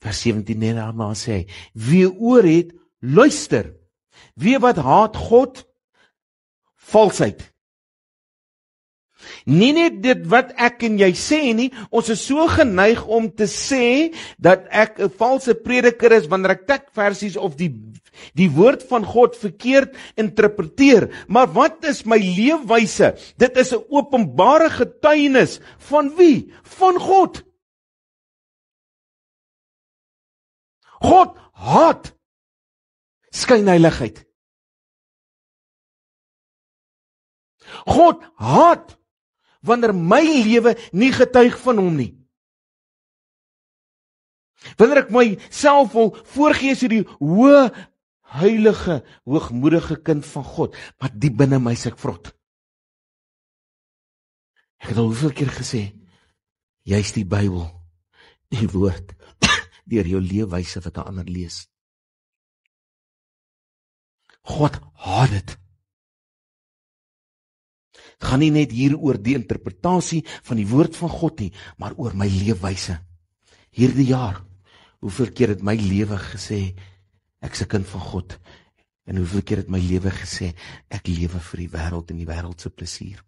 Vers 17 net daarna sê hy, wie oor het, luister. Wie wat haat God, valsheid. Nie net dit wat ek en jy sê nie, ons is so geneig om te sê dat ek 'n valse prediker is wanneer ek tekversies of die woord van God verkeerd interpreteer. Maar wat is my leefwyse? Dit is 'n openbare getuienis van wie? Van God. God haat skynheiligheid. God haat wanneer my lewe nie getuig van hom nie. Wanneer ek myself wil voorgee as die hoë, heilige, hoogmoedige kind van God, maar diep binne my is ek vrot. Ek het al hoeveel keer gesê, jy is die Bybel, die woord, deur jou leefwyse wat 'n ander lees. God haat dit. Het gaan nie net hier oor die interpretasie van die woord van God nie, maar oor my leefwyse. Hierdie jaar, hoeveel keer het my lewe gesê, ek is 'n kind van God, en hoeveel keer het my lewe gesê, ek lewe vir die wêreld en die wêreld se plesier.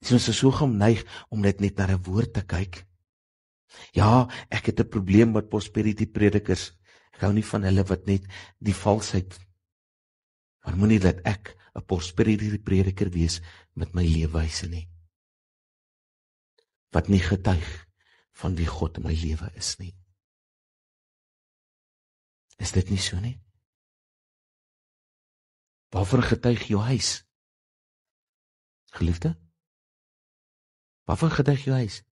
So ons is so geneig om net na 'n woord te kyk. Ja, ek het 'n probleem met prosperity predikers. Ek hou nie van hulle wat net die valsheid. Maar moenie dat ek 'n prosperity prediker wees met my leefwyse nie. Wat nie getuig van wie God in my lewe is nie. Is dit nie so nie? Waarvan getuig jou huis? Geliefde? Waarvan getuig jou huis?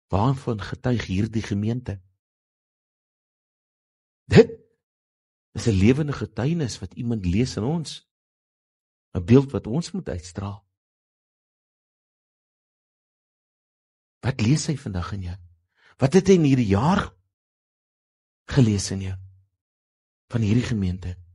Waarvan getuig hierdie gemeente? Dit is 'n lewende getuienis wat iemand lees in ons. 'n Beeld wat ons moet uitstraal. Wat lees hy vandag in jou? Wat het hy in hierdie jaar gelees in jou? Van hierdie gemeente?